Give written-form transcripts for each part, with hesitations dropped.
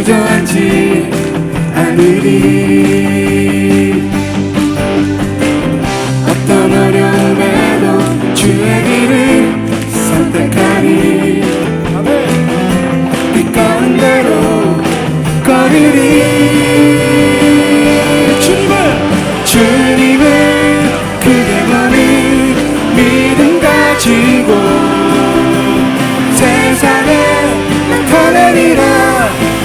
주저앉지 않으리. 어떤 어려움에도 주의 길을 선택하리. 빛 가운데로 걸으리. 주님을 크게 보는 믿음 가지고 세상에 나타내리라.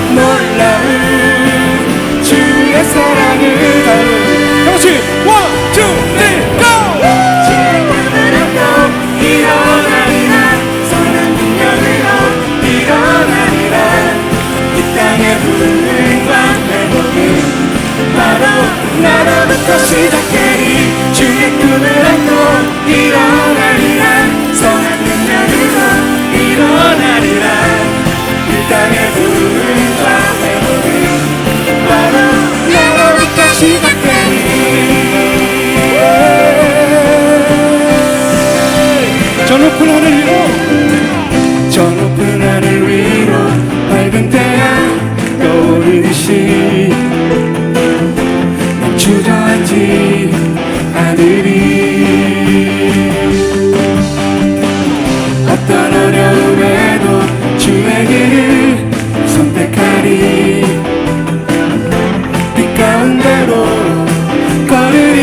놀라운 주의 사랑을. 같이 원, 투, 쓰리, 고! 주의 꿈을 안고 일어나리라. 선한 능력으로 일어나리라. 이 땅의 부흥과 회복은 바로 나로부터 시작되리. 주의 꿈을 안고 일어나리라. 선한 능력으로 일어나리라. 이 땅의 부흥과 회복은 바로 나로부터 시작되리. 저 높은 하늘 위로, 저 높은 하늘 위로 밝은 태양 떠오르듯이 주저앉지 않으리. 어떤 어려움에도 주의 길을 선택하리. 빛 가운데로 걸으리.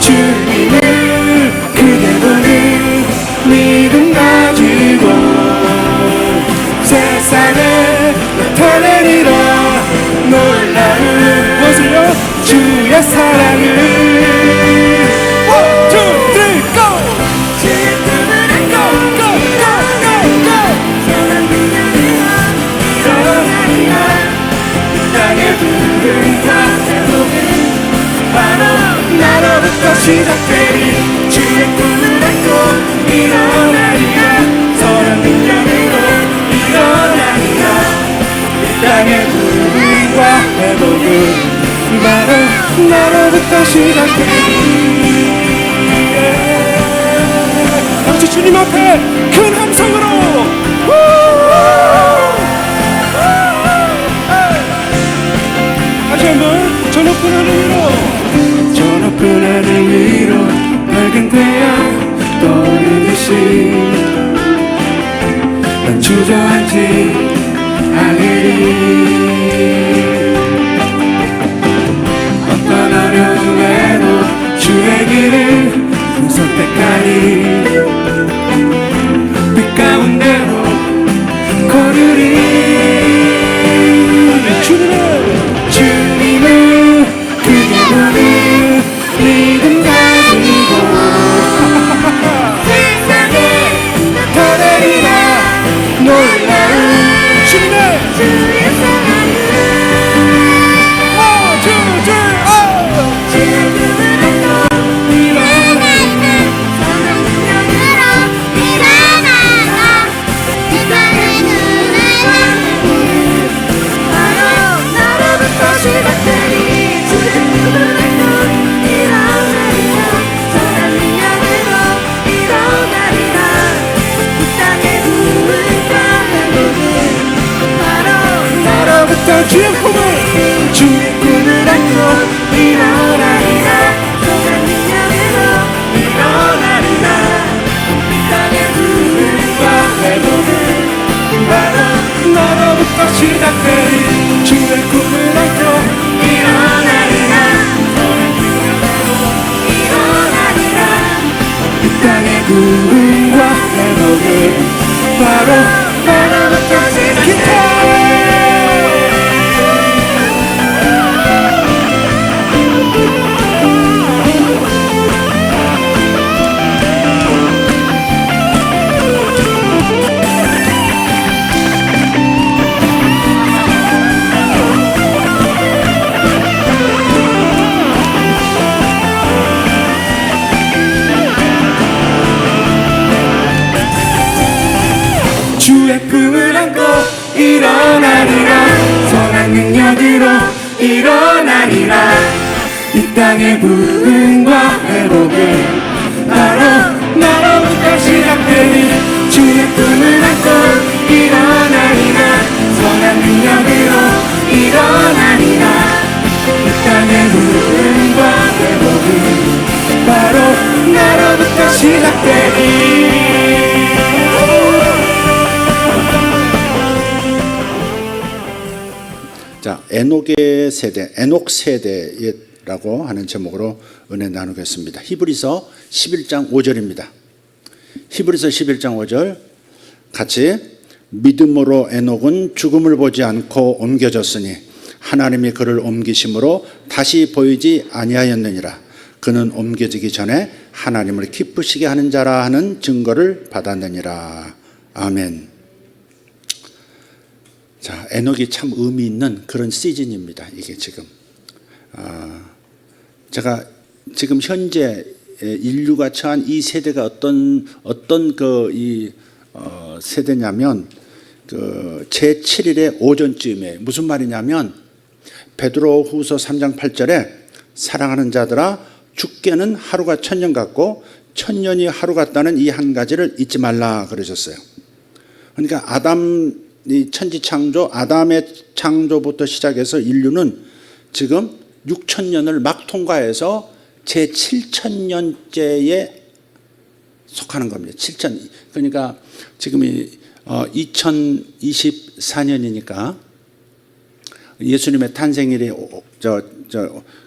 주님을 크게 보는 믿음 가지고 세상에 나타내리라. 놀라운 무엇을요? 주의 사랑을. One, two, three, go! 주의 꿈을 안고 선한 능력으로 일어나리라. 이 땅의 부흥과 회복은 바로 나로부터 시작되리. 주의 꿈을 안고 일어나리라. 선한 능력으로 일어나리라. 이 땅의 부흥과 회복은 바로 나로부터 시작되리. 같이 주님 앞에 큰 함성으로 다시 한번. 저 높은 하늘 위로, 저 높은 하늘 위로 밝은 태양 떠오르듯이 난 주저앉지 않으리. 어떤 어려움에도 주의 길을 선택하리. 빛 가운데로 걸으리. 주님을 크게 보는 믿음 가지고 세상에 나타내리라. 놀라운 주의 사랑을. One, two, three, 주의 꿈을 안고 일어나리라. 선한 능력으로 일어나라. 이 땅의 부흥과 바로 나로부터 시작되리. 주의 꿈을 안고 일어나리라. 선한 능력으로 일어나리라. 이 땅의 부흥과 회복은 바로 나로부터 주의 꿈을 안고 일어나리라. 선한 능력으로 일어나리라. 이 땅의 부흥과 회복은 바로 나로부터 시작되리. 주의 꿈을 안고 일어나리라. 선한 능력으로 일어나리라. 이 땅의 부흥과 회복은 바로 나로부터 시작되리. 주의 품을 안고 일어나리라. 선한 능력으로 일어나리라. 이 땅의 부흥과 회복은 바로 나로부터 시작되니 주의 품을 안고 일어나리라. 자, 에녹의 세대, 에녹 세대라고 하는 제목으로 은혜 나누겠습니다. 히브리서 11장 5절입니다. 히브리서 11장 5절 같이 믿음으로 에녹은 죽음을 보지 않고 옮겨졌으니 하나님이 그를 옮기심으로 다시 보이지 아니하였느니라. 그는 옮겨지기 전에 하나님을 기쁘시게 하는 자라 하는 증거를 받았느니라. 아멘. 자, 에녹이 참 의미 있는 그런 시즌입니다. 이게 지금 제가 지금 현재 인류가 처한 이 세대가 어떤 세대냐면 제 7일의 오전쯤에 무슨 말이냐면 베드로후서 3장 8절에 사랑하는 자들아 죽게는 하루가 천년 같고 천년이 하루 같다는 이 한 가지를 잊지 말라 그러셨어요. 그러니까 이 천지 창조, 아담의 창조부터 시작해서 인류는 지금 6천년을 막 통과해서 제 7천년째에 속하는 겁니다. 7천. 그러니까 지금이 2024년이니까 예수님의 탄생일이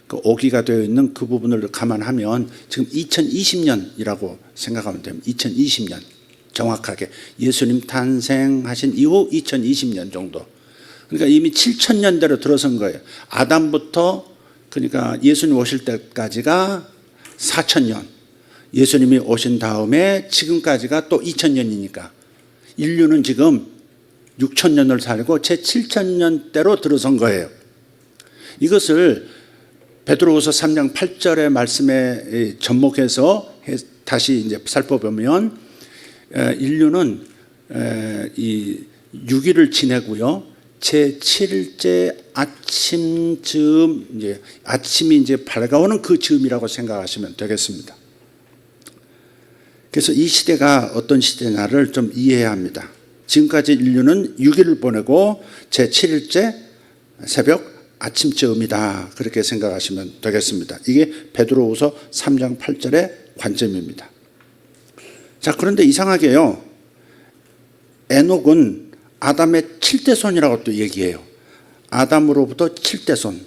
그 오기가 되어 있는 그 부분을 감안하면 지금 2020년이라고 생각하면 됩니다. 2020년. 정확하게 예수님 탄생하신 이후 2020년 정도. 그러니까 이미 7천년대로 들어선 거예요. 아담부터 그러니까 예수님 오실 때까지가 4천년. 예수님이 오신 다음에 지금까지가 또 2000년이니까 인류는 지금 6천년을 살고 제 7천년대로 들어선 거예요. 이것을 베드로후서 3장 8절의 말씀에 접목해서 다시 이제 살펴보면 인류는 이 6일을 지내고요. 제 7일째 아침쯤 아침이 이제 밝아오는 그 즈음이라고 생각하시면 되겠습니다. 그래서 이 시대가 어떤 시대냐를 좀 이해해야 합니다. 지금까지 인류는 6일을 보내고 제 7일째 새벽 아침쯤이다. 그렇게 생각하시면 되겠습니다. 이게 베드로후서 3장 8절의 관점입니다. 자, 그런데 이상하게요. 에녹은 아담의 7대 손이라고 또 얘기해요. 아담으로부터 7대 손.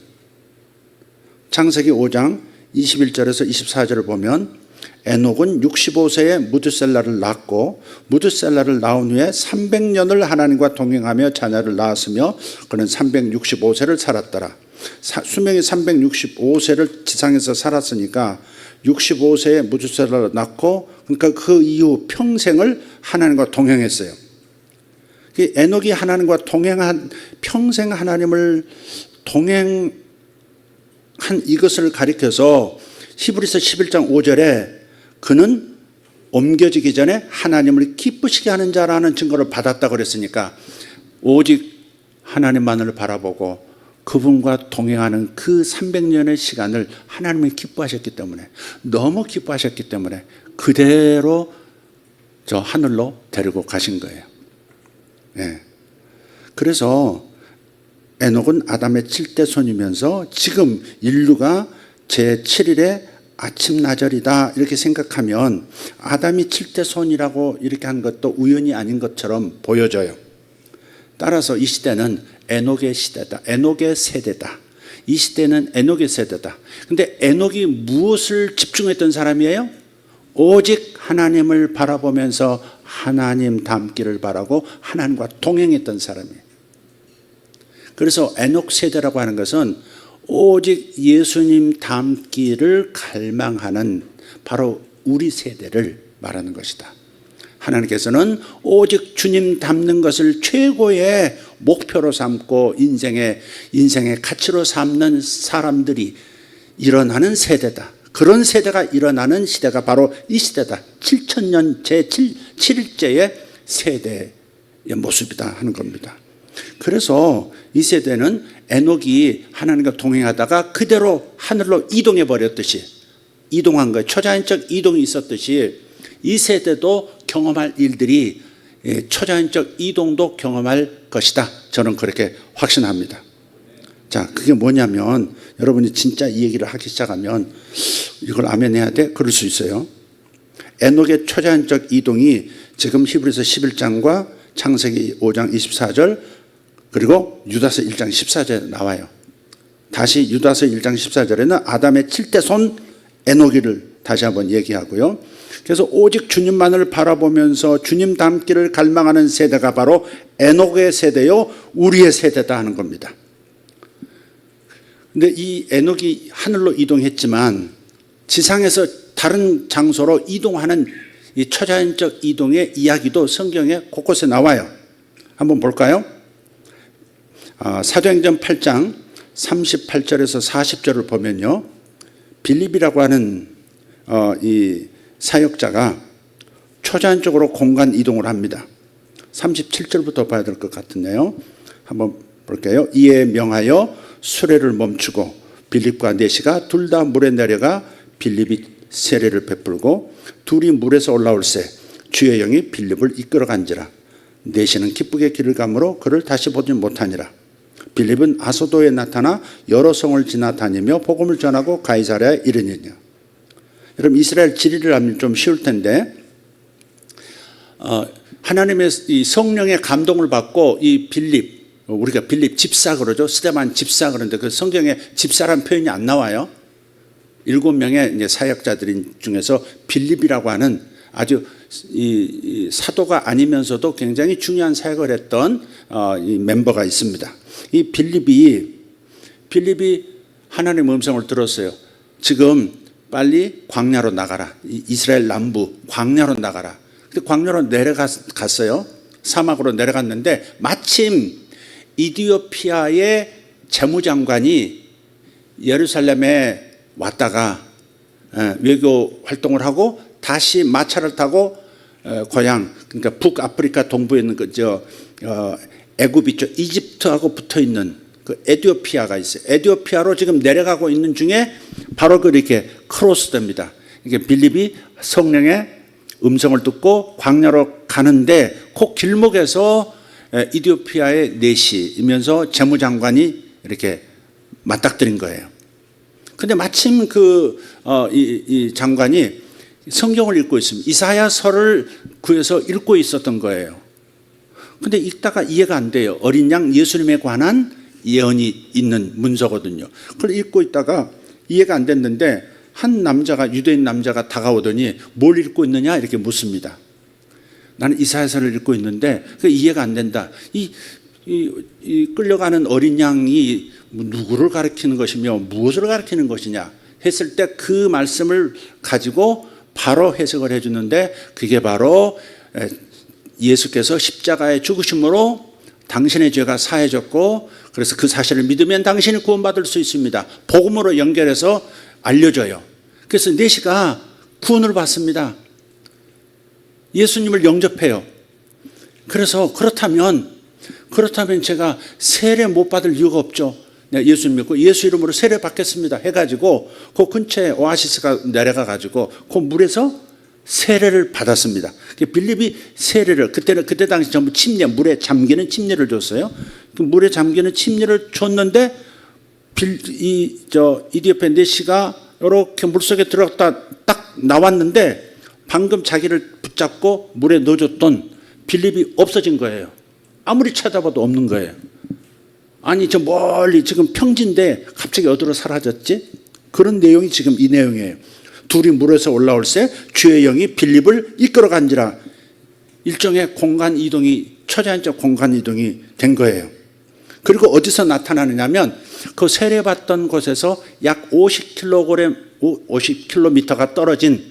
창세기 5장 21절에서 24절을 보면 에녹은 65세에 무드셀라를 낳고 무드셀라를 낳은 후에 300년을 하나님과 동행하며 자녀를 낳았으며 그는 365세를 살았더라. 수명이 365세를 지상에서 살았으니까 65세에 무드셀라를 낳고 그러니까 그 이후 평생을 하나님과 동행했어요. 에녹이 하나님과 동행한 평생 하나님을 동행한 이것을 가리켜서 히브리서 11장 5절에 그는 옮겨지기 전에 하나님을 기쁘시게 하는 자라는 증거를 받았다고 그랬으니까 오직 하나님만을 바라보고 그분과 동행하는 그 300년의 시간을 하나님이 기뻐하셨기 때문에 너무 기뻐하셨기 때문에 그대로 저 하늘로 데리고 가신 거예요. 네. 그래서 에녹은 아담의 7대 손이면서 지금 인류가 제 7일의 아침나절이다 이렇게 생각하면 아담이 7대 손이라고 이렇게 한 것도 우연이 아닌 것처럼 보여져요. 따라서 이 시대는 에녹의 시대다. 에녹의 세대다. 이 시대는 에녹의 세대다. 근데 에녹이 무엇을 집중했던 사람이에요? 오직 하나님을 바라보면서 하나님 닮기를 바라고 하나님과 동행했던 사람이에요. 그래서 에녹 세대라고 하는 것은 오직 예수님 닮기를 갈망하는 바로 우리 세대를 말하는 것이다. 하나님께서는 오직 주님 닮는 것을 최고의 목표로 삼고 인생의 가치로 삼는 사람들이 일어나는 세대다. 그런 세대가 일어나는 시대가 바로 이 시대다. 7천년 제7일째의 세대의 모습이다 하는 겁니다. 그래서 이 세대는 에녹이 하나님과 동행하다가 그대로 하늘로 이동해 버렸듯이 이동한 거예요. 초자연적 이동이 있었듯이 이 세대도 경험할 일들이 초자연적 이동도 경험할 것이다. 저는 그렇게 확신합니다. 자, 그게 뭐냐면 여러분이 진짜 이 얘기를 하기 시작하면 이걸 아멘해야 돼? 그럴 수 있어요. 에녹의 초자연적 이동이 지금 히브리서 11장과 창세기 5장 24절 그리고 유다서 1장 14절에 나와요. 다시 유다서 1장 14절에는 아담의 7대 손 에녹이를 다시 한번 얘기하고요. 그래서 오직 주님만을 바라보면서 주님 닮기를 갈망하는 세대가 바로 에녹의 세대요, 우리의 세대다 하는 겁니다. 근데 이 에녹이 하늘로 이동했지만 지상에서 다른 장소로 이동하는 이 초자연적 이동의 이야기도 성경에 곳곳에 나와요. 한번 볼까요? 사도행전 8장 38절에서 40절을 보면요, 빌립이라고 하는 이 사역자가 초자연적으로 공간 이동을 합니다. 37절부터 봐야 될 것 같은데요. 한번 볼게요. 이에 명하여 수레를 멈추고 빌립과 네시가 둘 다 물에 내려가 빌립이 세례를 베풀고 둘이 물에서 올라올새 주의 영이 빌립을 이끌어간지라. 네시는 기쁘게 길을 가므로 그를 다시 보지 못하니라. 빌립은 아소도에 나타나 여러 성을 지나다니며 복음을 전하고 가이사랴에 이르니라. 여러분, 이스라엘 지리를 하면 좀 쉬울 텐데 하나님의 이 성령의 감동을 받고 이 빌립, 우리가 빌립 집사 그러죠. 스데반 집사 그런데 그 성경에 집사란 표현이 안 나와요. 7명의 이제 사역자들 중에서 빌립이라고 하는 아주 이 사도가 아니면서도 굉장히 중요한 사역을 했던 이 멤버가 있습니다. 이 빌립이 하나님의 음성을 들었어요. 지금 빨리 광야로 나가라. 이스라엘 남부 광야로 나가라. 근데 광야로 내려갔어요. 사막으로 내려갔는데 마침 이디오피아의 재무장관이 예루살렘에 왔다가 외교 활동을 하고 다시 마차를 타고 고향, 그러니까 북아프리카 동부에 있는 애굽 있죠. 이집트하고 붙어 있는 그 에티오피아가 있어요. 에티오피아로 지금 내려가고 있는 중에 바로 그렇게 크로스됩니다. 이게 빌립이 성령의 음성을 듣고 광야로 가는데 그 길목에서 이디오피아의 네시이면서 재무장관이 이렇게 맞닥뜨린 거예요. 근데 마침 이 장관이 성경을 읽고 있습니다. 이사야서를 구해서 읽고 있었던 거예요. 근데 읽다가 이해가 안 돼요. 어린 양 예수님에 관한 예언이 있는 문서거든요. 그걸 읽고 있다가 이해가 안 됐는데 한 남자가, 유대인 남자가 다가오더니 뭘 읽고 있느냐 이렇게 묻습니다. 나는 이사야서를 읽고 있는데 그게 이해가 안 된다. 이 끌려가는 어린 양이 누구를 가리키는 것이며 무엇을 가리키는 것이냐 했을 때 그 말씀을 가지고 바로 해석을 해주는데 그게 바로 예수께서 십자가의 죽으심으로 당신의 죄가 사해졌고 그래서 그 사실을 믿으면 당신이 구원받을 수 있습니다. 복음으로 연결해서 알려줘요. 그래서 네시가 구원을 받습니다. 예수님을 영접해요. 그래서 그렇다면 제가 세례 못 받을 이유가 없죠. 내가 예수님 믿고 예수 이름으로 세례 받겠습니다 해가지고 그 근처에 오아시스가 내려가가지고 그 물에서 세례를 받았습니다. 빌립이 세례를 그때 당시 전부 침례, 물에 잠기는 침례를 줬어요. 그 물에 잠기는 침례를 줬는데 이디오피아 네시가 이렇게 물속에 들어갔다 딱 나왔는데 방금 자기를 붙잡고 물에 넣어줬던 빌립이 없어진 거예요. 아무리 찾아봐도 없는 거예요. 아니 저 멀리 지금 평지인데 갑자기 어디로 사라졌지? 그런 내용이 지금 이 내용이에요. 둘이 물에서 올라올새 주의 영이 빌립을 이끌어간지라. 일종의 공간 이동이, 초자연적 공간 이동이 된 거예요. 그리고 어디서 나타나느냐면 그 세례받던 곳에서 약 50km가 떨어진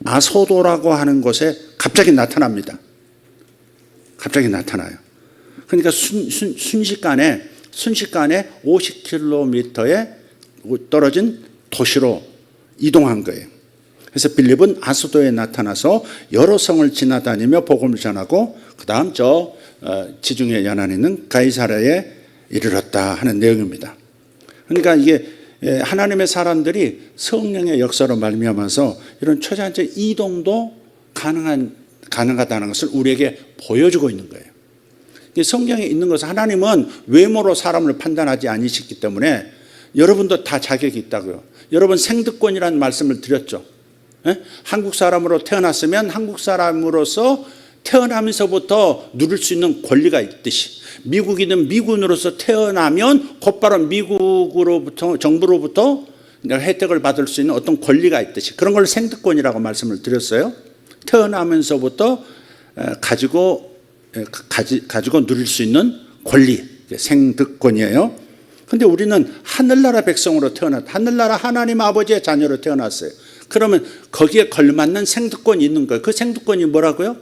아소도라고 하는 곳에 갑자기 나타납니다. 갑자기 나타나요. 그러니까 순식간에 50km에 떨어진 도시로 이동한 거예요. 그래서 빌립은 아소도에 나타나서 여러 성을 지나다니며 복음을 전하고 그 다음 지중해 연안에 있는 가이사랴에 이르렀다 하는 내용입니다. 그러니까 이게 하나님의 사람들이 성령의 역사로 말미암아서 이런 초자연적 이동도 가능하다는 것을 우리에게 보여주고 있는 거예요. 성경에 있는 것은 하나님은 외모로 사람을 판단하지 않으시기 때문에 여러분도 다 자격이 있다고요. 여러분 생득권이라는 말씀을 드렸죠. 예? 한국 사람으로 태어났으면 한국 사람으로서 태어나면서부터 누릴 수 있는 권리가 있듯이, 미국이든 미군으로서 태어나면 곧바로 미국으로부터, 정부로부터 혜택을 받을 수 있는 어떤 권리가 있듯이, 그런 걸 생득권이라고 말씀을 드렸어요. 태어나면서부터 가지고 누릴 수 있는 권리, 생득권이에요. 근데 우리는 하늘나라 백성으로 하늘나라 하나님 아버지의 자녀로 태어났어요. 그러면 거기에 걸맞는 생득권이 있는 거예요. 그 생득권이 뭐라고요?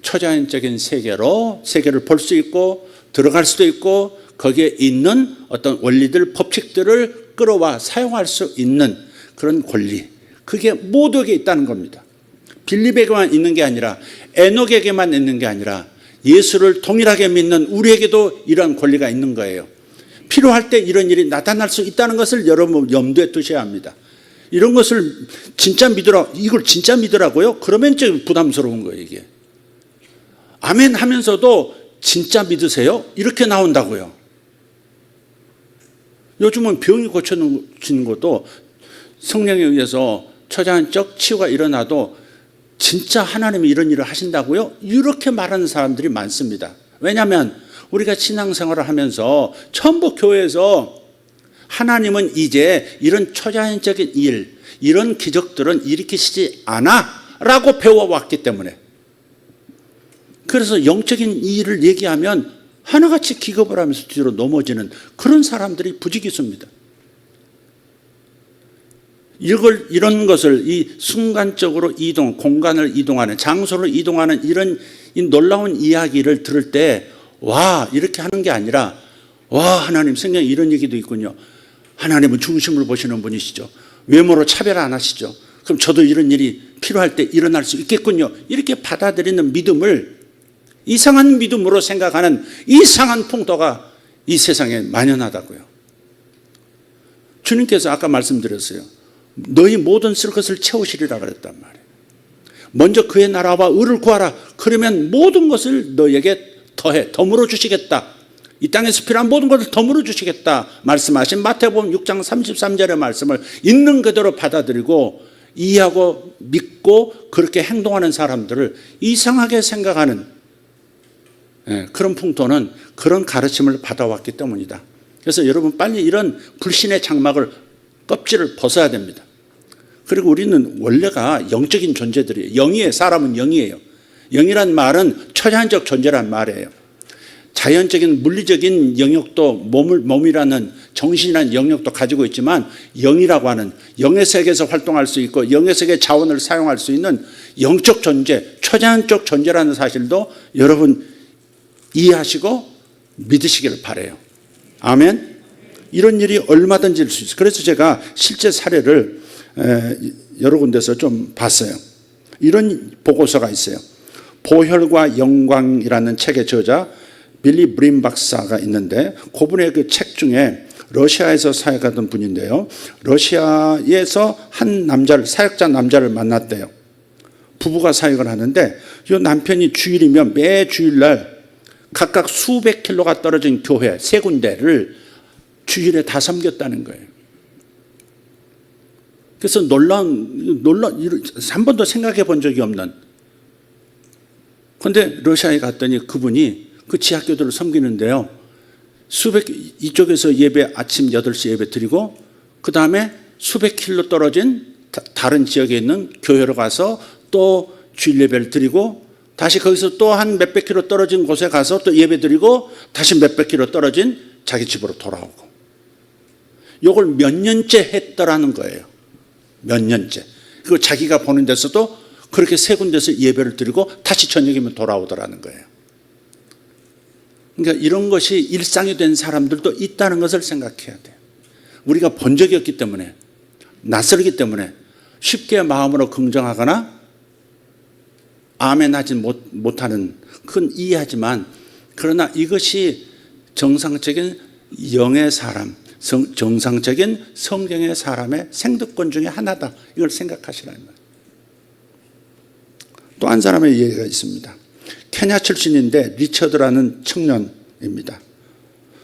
초자연적인 세계를 볼 수 있고 들어갈 수도 있고, 거기에 있는 어떤 원리들, 법칙들을 끌어와 사용할 수 있는 그런 권리, 그게 모두에게 있다는 겁니다. 빌립에게만 있는 게 아니라, 에녹에게만 있는 게 아니라, 예수를 동일하게 믿는 우리에게도 이러한 권리가 있는 거예요. 필요할 때 이런 일이 나타날 수 있다는 것을 여러분 염두에 두셔야 합니다. 이런 것을 진짜 이걸 진짜 믿으라고요? 그러면 좀 부담스러운 거예요, 이게. 아멘 하면서도 진짜 믿으세요? 이렇게 나온다고요. 요즘은 병이 고쳐지는 것도 성령에 의해서 초자연적 치유가 일어나도 진짜 하나님이 이런 일을 하신다고요? 이렇게 말하는 사람들이 많습니다. 왜냐하면 우리가 신앙생활을 하면서 전부 교회에서 하나님은 이제 이런 초자연적인 일, 이런 기적들은 일으키시지 않아 라고 배워왔기 때문에, 그래서 영적인 일을 얘기하면 하나같이 기겁을 하면서 뒤로 넘어지는 그런 사람들이 부지기수입니다. 이런 것을 이 순간적으로 공간을 이동하는, 장소를 이동하는 이런 이 놀라운 이야기를 들을 때, 와, 이렇게 하는 게 아니라, 와, 하나님 성경에 이런 얘기도 있군요. 하나님은 중심을 보시는 분이시죠. 외모로 차별 안 하시죠. 그럼 저도 이런 일이 필요할 때 일어날 수 있겠군요. 이렇게 받아들이는 믿음을, 이상한 믿음으로 생각하는 이상한 풍토가 이 세상에 만연하다고요. 주님께서 아까 말씀드렸어요. 너희 모든 쓸 것을 채우시리라 그랬단 말이에요. 먼저 그의 나라와 의를 구하라. 그러면 모든 것을 너에게 덤으로 주시겠다. 이 땅에서 필요한 모든 것을 덤으로 주시겠다 말씀하신 마태복음 6장 33절의 말씀을 있는 그대로 받아들이고 이해하고 믿고 그렇게 행동하는 사람들을 이상하게 생각하는 그런 풍토는 그런 가르침을 받아왔기 때문이다. 그래서 여러분 빨리 이런 불신의 장막을, 껍질을 벗어야 됩니다. 그리고 우리는 원래가 영적인 존재들이에요. 영이에요. 사람은 영이에요. 영이란 말은 초자연적 존재란 말이에요. 자연적인 물리적인 영역도 몸이라는 정신이라는 영역도 가지고 있지만, 영이라고 하는 영의 세계에서 활동할 수 있고 영의 세계 자원을 사용할 수 있는 영적 존재, 초자연적 존재라는 사실도 여러분 이해하시고 믿으시기를 바라요. 아멘. 이런 일이 얼마든지 있을 수 있어요. 그래서 제가 실제 사례를 여러 군데서 좀 봤어요. 이런 보고서가 있어요. 보혈과 영광이라는 책의 저자 빌리 브림 박사가 있는데, 그분의 그 책 중에 러시아에서 사역하던 분인데요. 러시아에서 한 사역자 남자를 만났대요. 부부가 사역을 하는데, 이 남편이 주일이면 매 주일날 각각 수백 킬로가 떨어진 교회 세 군데를 주일에 다 섬겼다는 거예요. 그래서 한 번도 생각해 본 적이 없는. 그런데 러시아에 갔더니 그분이 그 지하교도를 섬기는데요. 이쪽에서 예배 아침 8시 예배 드리고, 그 다음에 수백 킬로 떨어진 다른 지역에 있는 교회로 가서 또 주일 예배를 드리고, 다시 거기서 또 한 몇백 킬로 떨어진 곳에 가서 또 예배 드리고, 다시 몇백 킬로 떨어진 자기 집으로 돌아오고. 이걸 몇 년째 했더라는 거예요. 몇 년째. 그리고 자기가 보는 데서도 그렇게 세 군데서 예배를 드리고 다시 저녁이면 돌아오더라는 거예요. 그러니까 이런 것이 일상이 된 사람들도 있다는 것을 생각해야 돼요. 우리가 본 적이 없기 때문에, 낯설기 때문에 쉽게 마음으로 긍정하거나 아멘하지 못하는, 그건 이해하지만, 그러나 이것이 정상적인 영의 사람, 정상적인 성경의 사람의 생득권 중에 하나다. 이걸 생각하시라는 거예요. 또 한 사람의 예가 있습니다. 케냐 출신인데 리처드라는 청년입니다.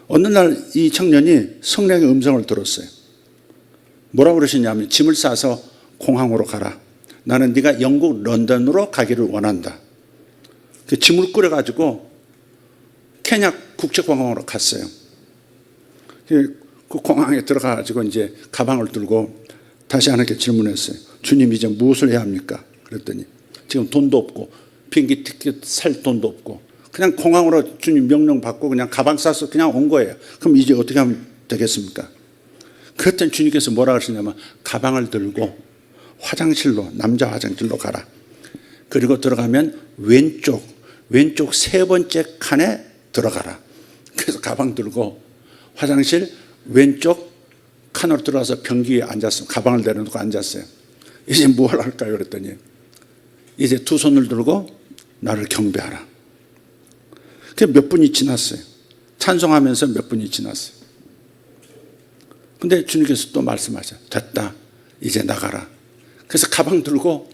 어느 날 이 청년이 성령의 음성을 들었어요. 뭐라고 그러시냐면, 짐을 싸서 공항으로 가라. 나는 네가 영국 런던으로 가기를 원한다. 그 짐을 끌어가지고 케냐 국제공항으로 갔어요. 그 공항에 들어가가지고 이제 가방을 들고 다시 하나님께 질문했어요. 주님, 이제 무엇을 해야 합니까? 그랬더니 지금 돈도 없고 비행기 티켓 살 돈도 없고 그냥 공항으로 주님 명령 받고 그냥 가방 싸서 그냥 온 거예요. 그럼 이제 어떻게 하면 되겠습니까? 그랬더니 주님께서 뭐라 하시냐면 가방을 들고 화장실로, 남자 화장실로 가라. 그리고 들어가면 왼쪽 3번째 칸에 들어가라. 그래서 가방 들고 화장실 왼쪽 칸으로 들어가서 변기 위에 앉았어요. 가방을 내려놓고 앉았어요. 이제 뭘 할까요? 그랬더니 이제 두 손을 들고 나를 경배하라. 그게 몇 분이 지났어요. 찬송하면서 몇 분이 지났어요. 근데 주님께서 또 말씀하셔요. 됐다. 이제 나가라. 그래서 가방 들고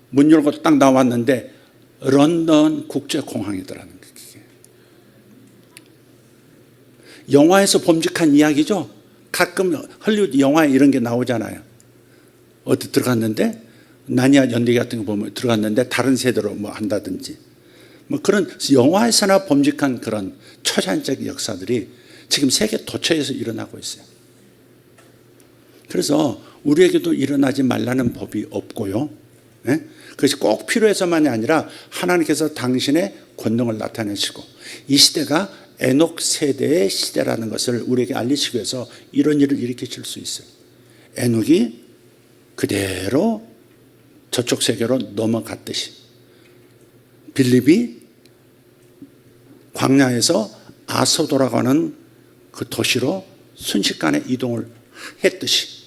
문 열고 딱 나왔는데 런던 국제공항이더라는 거예요. 영화에서 범직한 이야기죠. 가끔 헐리우드 영화에 이런 게 나오잖아요. 어디 들어갔는데 나니아 연대기 같은 거 보면 들어갔는데 다른 세대로 뭐 한다든지 뭐 그런 영화에서나 범직한 그런 초자연적 역사들이 지금 세계 도처에서 일어나고 있어요. 그래서 우리에게도 일어나지 말라는 법이 없고요. 예? 그것이 꼭 필요해서만이 아니라 하나님께서 당신의 권능을 나타내시고 이 시대가 에녹 세대의 시대라는 것을 우리에게 알리시기 위해서 이런 일을 일으키실 수 있어요. 에녹이 그대로 저쪽 세계로 넘어갔듯이 빌립이 광야에서 아소도라고 하는 그 도시로 순식간에 이동을 했듯이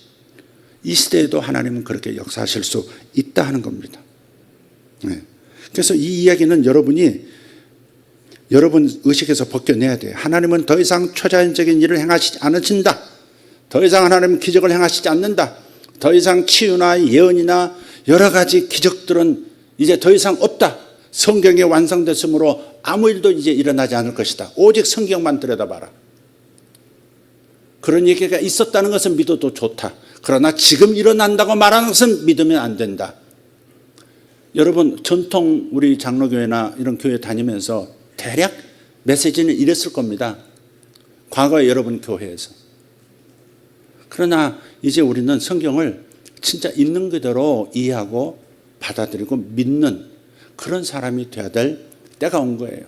이 시대에도 하나님은 그렇게 역사하실 수 있다 하는 겁니다. 그래서 이 이야기는 여러분 의식에서 벗겨내야 돼요. 하나님은 더 이상 초자연적인 일을 행하시지 않으신다. 더 이상 하나님은 기적을 행하시지 않는다. 더 이상 치유나 예언이나 여러 가지 기적들은 이제 더 이상 없다. 성경이 완성됐으므로 아무 일도 이제 일어나지 않을 것이다. 오직 성경만 들여다봐라. 그런 얘기가 있었다는 것은 믿어도 좋다. 그러나 지금 일어난다고 말하는 것은 믿으면 안 된다. 여러분 전통 우리 장로교회나 이런 교회 다니면서 대략 메시지는 이랬을 겁니다. 과거에 여러분 교회에서. 그러나 이제 우리는 성경을 진짜 있는 그대로 이해하고 받아들이고 믿는 그런 사람이 돼야 될 때가 온 거예요.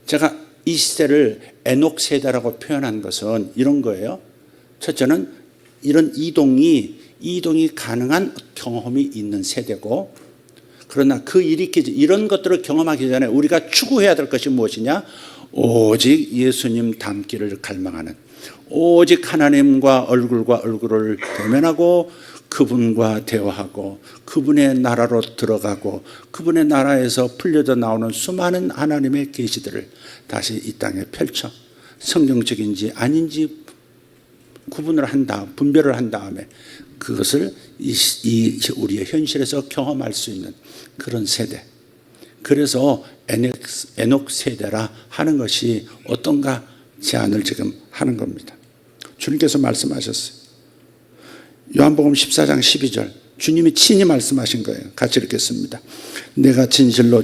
제가 이 시대를 에녹 세대라고 표현한 것은 이런 거예요. 첫째는 이런 이동이 가능한 경험이 있는 세대고, 그러나 그 일이 이런 것들을 경험하기 전에 우리가 추구해야 될 것이 무엇이냐? 오직 예수님 닮기를 갈망하는, 오직 하나님과 얼굴을 대면하고 그분과 대화하고 그분의 나라로 들어가고 그분의 나라에서 풀려져 나오는 수많은 하나님의 계시들을 다시 이 땅에 펼쳐 성경적인지 아닌지 구분을 분별을 한 다음에 그것을 우리의 현실에서 경험할 수 있는 그런 세대. 그래서 에녹 세대라 하는 것이 어떤가 제안을 지금 하는 겁니다. 주님께서 말씀하셨어요. 요한복음 14장 12절 주님이 친히 말씀하신 거예요. 같이 읽겠습니다. 내가 진실로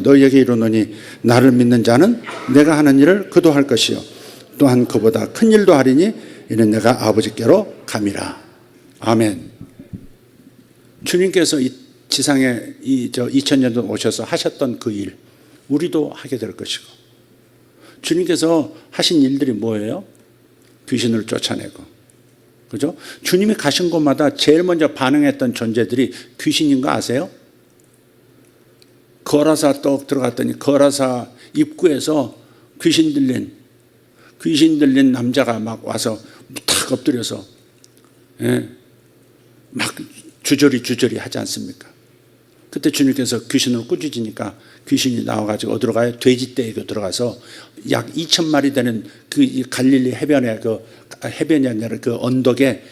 너희에게 이르노니 나를 믿는 자는 내가 하는 일을 그도 할 것이요 또한 그보다 큰 일도 하리니 이는 내가 아버지께로 감이라. 아멘. 주님께서 이 지상에 2000년 전 오셔서 하셨던 그 일 우리도 하게 될 것이고, 주님께서 하신 일들이 뭐예요? 귀신을 쫓아내고, 그죠? 주님이 가신 곳마다 제일 먼저 반응했던 존재들이 귀신인 거 아세요? 거라사 떡 들어갔더니 거라사 입구에서 귀신 들린 남자가 막 와서 탁 엎드려서 막 주저리 하지 않습니까? 그때 주님께서 귀신을 꾸짖으니까 귀신이 나와가지고 어디로 가요? 돼지떼에 들어가서 약 2,000마리 되는 그 갈릴리 해변에 해변이 아니라 그 언덕에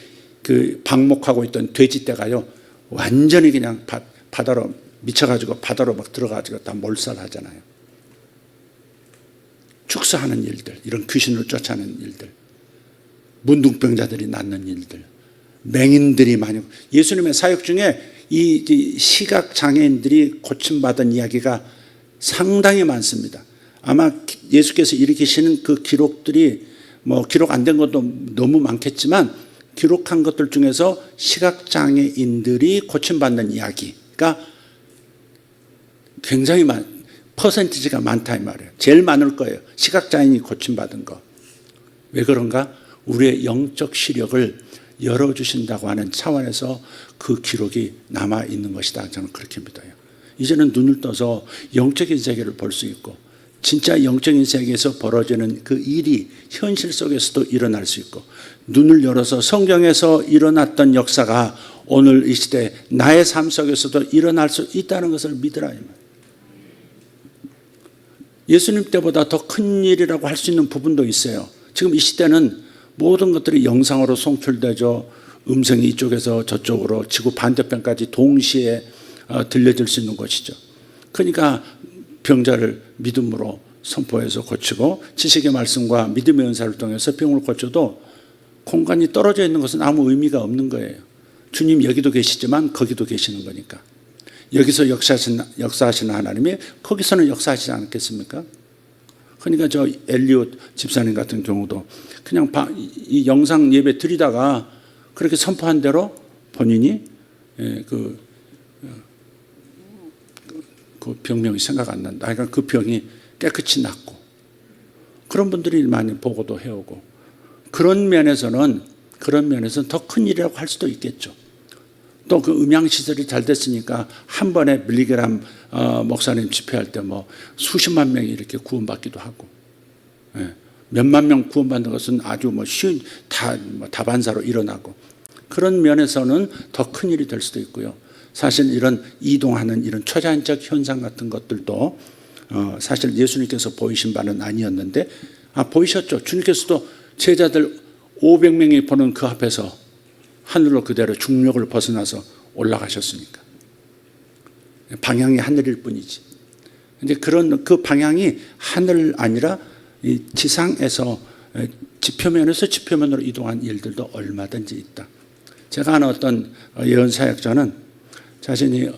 그 방목하고 있던 돼지떼가요 완전히 그냥 바다로 미쳐가지고 바다로 막 들어가지고 다 몰살하잖아요. 축사하는 일들, 이런 귀신을 쫓아내는 일들, 문둥병자들이 낫는 일들, 맹인들이 많이, 예수님의 사역 중에 이 시각 장애인들이 고침받은 이야기가 상당히 많습니다. 아마 예수께서 일으키시는 그 기록들이 뭐 기록 안 된 것도 너무 많겠지만 기록한 것들 중에서 시각 장애인들이 고침받는 이야기가 굉장히 퍼센티지가 많다 이 말이에요. 제일 많을 거예요. 시각 장애인이 고침받은 거. 왜 그런가? 우리의 영적 시력을 열어주신다고 하는 차원에서 그 기록이 남아있는 것이다. 저는 그렇게 믿어요. 이제는 눈을 떠서 영적인 세계를 볼 수 있고 진짜 영적인 세계에서 벌어지는 그 일이 현실 속에서도 일어날 수 있고 눈을 열어서 성경에서 일어났던 역사가 오늘 이 시대 나의 삶 속에서도 일어날 수 있다는 것을 믿으라. 예수님 때보다 더 큰 일이라고 할 수 있는 부분도 있어요. 지금 이 시대는 모든 것들이 영상으로 송출되죠. 음성이 이쪽에서 저쪽으로 지구 반대편까지 동시에 들려질 수 있는 것이죠. 그러니까 병자를 믿음으로 선포해서 고치고 지식의 말씀과 믿음의 은사를 통해서 병을 고쳐도 공간이 떨어져 있는 것은 아무 의미가 없는 거예요. 주님 여기도 계시지만 거기도 계시는 거니까. 여기서 역사하시는 하나님이 거기서는 역사하시지 않겠습니까? 그러니까 저 엘리엇 집사님 같은 경우도 그냥 이 영상 예배 드리다가 그렇게 선포한 대로 본인이 그 병명이 생각 안 난다. 그러니까 그 병이 깨끗이 낫고 그런 분들이 많이 보고도 해오고 그런 면에서는 더 큰 일이라고 할 수도 있겠죠. 또 그 음향시설이 잘 됐으니까 한 번에 빌리그람 목사님 집회할 때 뭐 수십만 명이 이렇게 구원받기도 하고 몇만 명 구원받는 것은 아주 뭐 쉬운 다반사로 일어나고 그런 면에서는 더 큰 일이 될 수도 있고요. 사실 이런 이동하는 이런 초자연적 현상 같은 것들도 사실 예수님께서 보이신 바는 아니었는데 보이셨죠. 주님께서도 제자들 500명이 보는 그 앞에서 하늘로 그대로 중력을 벗어나서 올라가셨으니까 방향이 하늘일 뿐이지. 근데 그런 그 방향이 하늘 아니라 이 지상에서 지표면으로 이동한 일들도 얼마든지 있다. 제가 아는 어떤 예언 사역자는 자신이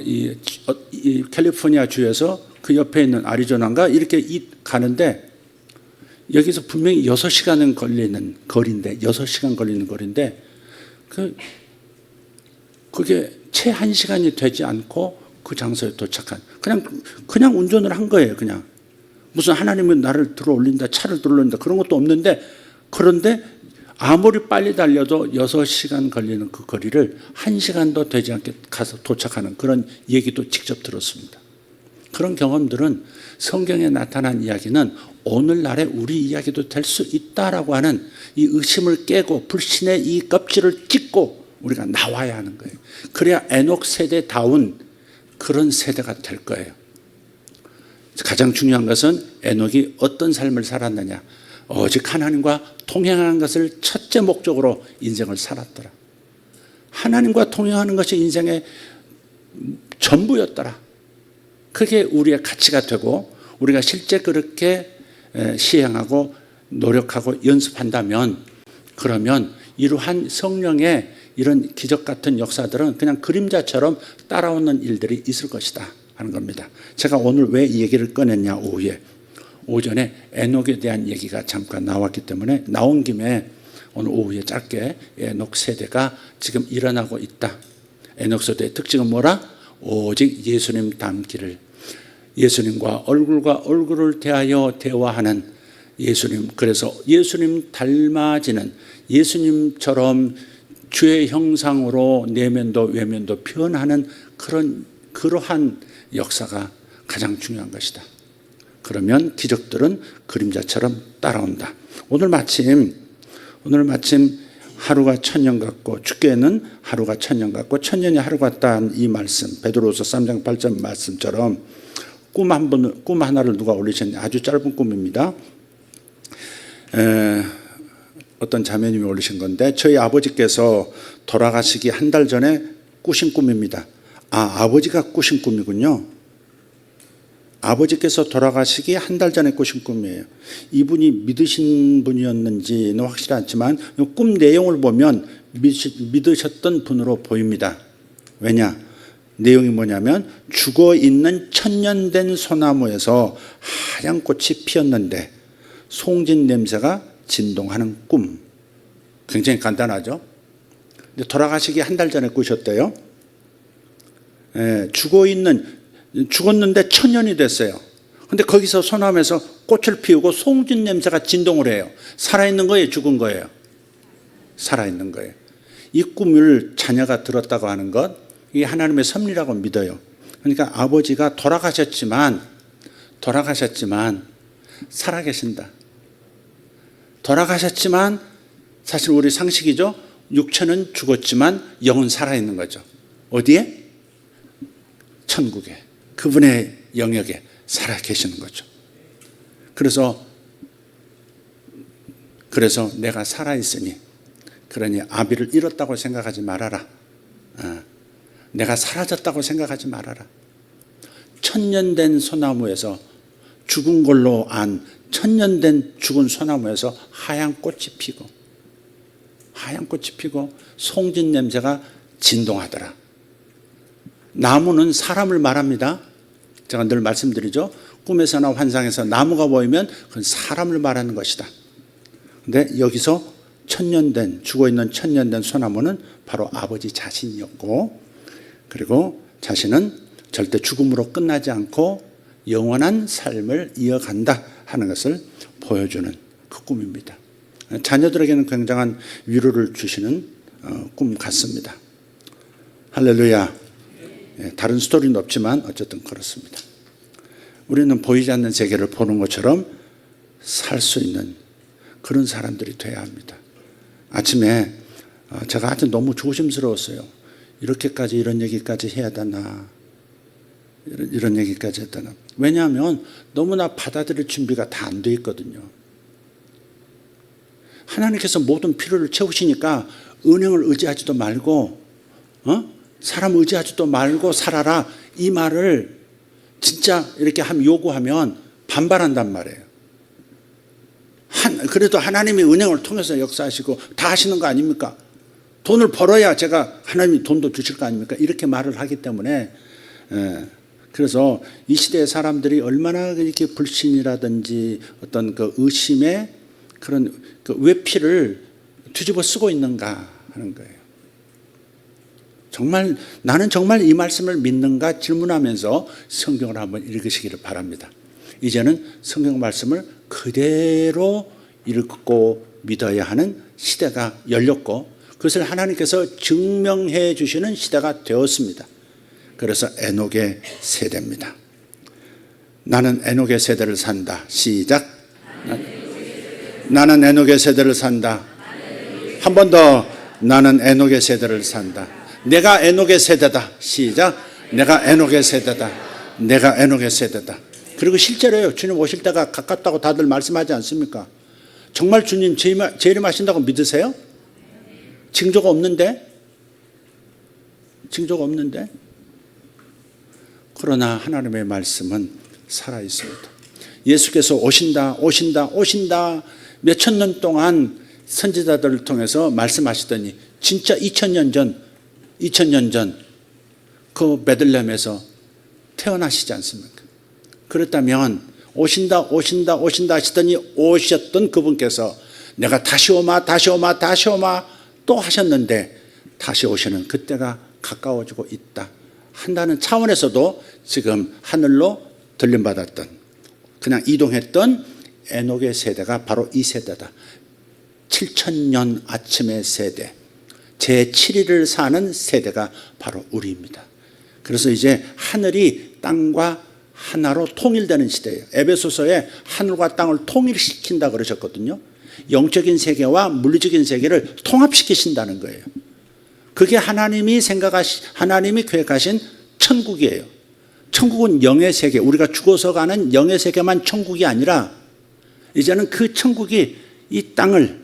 이 캘리포니아 주에서 그 옆에 있는 아리조나인가 이렇게 가는데 여기서 분명히 6시간은 걸리는 거리인데 6시간 걸리는 거리인데 그게 채 1시간이 되지 않고 그 장소에 도착한 그냥 운전을 한 거예요. 그냥 무슨 하나님이 나를 들어올린다 차를 들어올린다 그런 것도 없는데 그런데 아무리 빨리 달려도 6시간 걸리는 그 거리를 1시간도 되지 않게 가서 도착하는 그런 얘기도 직접 들었습니다. 그런 경험들은 성경에 나타난 이야기는 오늘날의 우리 이야기도 될 수 있다라고 하는 이 의심을 깨고 불신의 이 껍질을 찢고 우리가 나와야 하는 거예요. 그래야 에녹 세대다운 그런 세대가 될 거예요. 가장 중요한 것은 에녹이 어떤 삶을 살았느냐. 오직 하나님과 통행하는 것을 첫째 목적으로 인생을 살았더라. 하나님과 통행하는 것이 인생의 전부였더라. 그게 우리의 가치가 되고 우리가 실제 그렇게 시행하고 노력하고 연습한다면 그러면 이러한 성령의 이런 기적 같은 역사들은 그냥 그림자처럼 따라오는 일들이 있을 것이다 하는 겁니다. 제가 오늘 왜 이 얘기를 꺼냈냐 오전에 에녹에 대한 얘기가 잠깐 나왔기 때문에 나온 김에 오늘 오후에 짧게 에녹 세대가 지금 일어나고 있다. 에녹 세대의 특징은 뭐라? 오직 예수님 닮기를 예수님과 얼굴을 대하여 대화하는 예수님. 그래서 예수님 닮아지는 예수님처럼 주의 형상으로 내면도 외면도 표현하는 그러한 역사가 가장 중요한 것이다. 그러면 기적들은 그림자처럼 따라온다. 오늘 마침 하루가 천년 같고 주께는 하루가 천년 같고 천년이 하루 같다는 이 말씀 베드로후서 3장 8절 말씀처럼 꿈 하나를 누가 올리셨는데 아주 짧은 꿈입니다. 어떤 자매님이 올리신 건데 저희 아버지께서 돌아가시기 한 달 전에 꾸신 꿈입니다. 아버지가 꾸신 꿈이군요. 아버지께서 돌아가시기 한 달 전에 꾸신 꿈이에요. 이분이 믿으신 분이었는지는 확실히 않지만 꿈 내용을 보면 믿으셨던 분으로 보입니다. 왜냐? 내용이 뭐냐면 죽어 있는 천년된 소나무에서 하얀 꽃이 피었는데 송진 냄새가 진동하는 꿈. 굉장히 간단하죠? 근데 돌아가시기 한 달 전에 꾸셨대요. 죽었는데 천년이 됐어요. 근데 거기서 소나무에서 꽃을 피우고 송진 냄새가 진동을 해요. 살아있는 거예요? 죽은 거예요? 살아있는 거예요. 이 꿈을 자녀가 들었다고 하는 것, 이게 하나님의 섭리라고 믿어요. 그러니까 아버지가 돌아가셨지만 살아계신다. 돌아가셨지만 사실 우리 상식이죠. 육체는 죽었지만 영은 살아있는 거죠. 어디에? 천국에. 그분의 영역에 살아계시는 거죠. 그래서 내가 살아있으니, 그러니 아비를 잃었다고 생각하지 말아라. 내가 사라졌다고 생각하지 말아라. 천년된 소나무에서 죽은 걸로 안 천년된 죽은 소나무에서 하얀 꽃이 피고 송진 냄새가 진동하더라. 나무는 사람을 말합니다. 제가 늘 말씀드리죠. 꿈에서나 환상에서 나무가 보이면 그건 사람을 말하는 것이다. 근데 여기서 죽어있는 천년된 소나무는 바로 아버지 자신이었고, 그리고 자신은 절대 죽음으로 끝나지 않고 영원한 삶을 이어간다 하는 것을 보여주는 그 꿈입니다. 자녀들에게는 굉장한 위로를 주시는 꿈 같습니다. 할렐루야. 다른 스토리는 없지만 어쨌든 그렇습니다. 우리는 보이지 않는 세계를 보는 것처럼 살 수 있는 그런 사람들이 돼야 합니다. 아침에 제가 아주 너무 조심스러웠어요. 이렇게까지 이런 얘기까지 해야 되나, 이런 얘기까지 했다나. 왜냐하면 너무나 받아들일 준비가 다 안 돼 있거든요. 하나님께서 모든 필요를 채우시니까 은행을 의지하지도 말고 사람 의지하지도 말고 살아라, 이 말을 진짜 이렇게 요구하면 반발한단 말이에요. 그래도 하나님이 은행을 통해서 역사하시고 다 하시는 거 아닙니까? 돈을 벌어야 제가 하나님이 돈도 주실 거 아닙니까? 이렇게 말을 하기 때문에, 그래서 이 시대의 사람들이 얼마나 이렇게 불신이라든지 어떤 그 의심의 그런 그 외피를 뒤집어 쓰고 있는가 하는 거예요. 나는 정말 이 말씀을 믿는가 질문하면서 성경을 한번 읽으시기를 바랍니다. 이제는 성경 말씀을 그대로 읽고 믿어야 하는 시대가 열렸고, 그것을 하나님께서 증명해 주시는 시대가 되었습니다. 그래서 에녹의 세대입니다. 나는 에녹의 세대를 산다. 시작. 나는 에녹의 세대를 산다. 한 번 더. 나는 에녹의 세대를 산다. 내가 에녹의 세대다. 시작. 내가 에녹의 세대다. 내가 에녹의 세대다. 그리고 실제로요, 주님 오실 때가 가깝다고 다들 말씀하지 않습니까? 정말 주님 재림하신다고 믿으세요? 징조가 없는데? 그러나 하나님의 말씀은 살아있습니다. 예수께서 오신다 몇천 년 동안 선지자들을 통해서 말씀하시더니 진짜 2000년 전 그 베들레헴에서 태어나시지 않습니까? 그렇다면 오신다 하시더니 오셨던 그분께서 내가 다시 오마 또 하셨는데 다시 오시는 그때가 가까워지고 있다 한다는 차원에서도 지금 하늘로 들림받았던, 그냥 이동했던 에녹의 세대가 바로 이 세대다. 7000년 아침의 세대, 제7일을 사는 세대가 바로 우리입니다. 그래서 이제 하늘이 땅과 하나로 통일되는 시대예요. 에베소서에 하늘과 땅을 통일시킨다 그러셨거든요. 영적인 세계와 물리적인 세계를 통합시키신다는 거예요. 그게 하나님이 계획하신 천국이에요. 천국은 영의 세계, 우리가 죽어서 가는 영의 세계만 천국이 아니라 이제는 그 천국이 이 땅을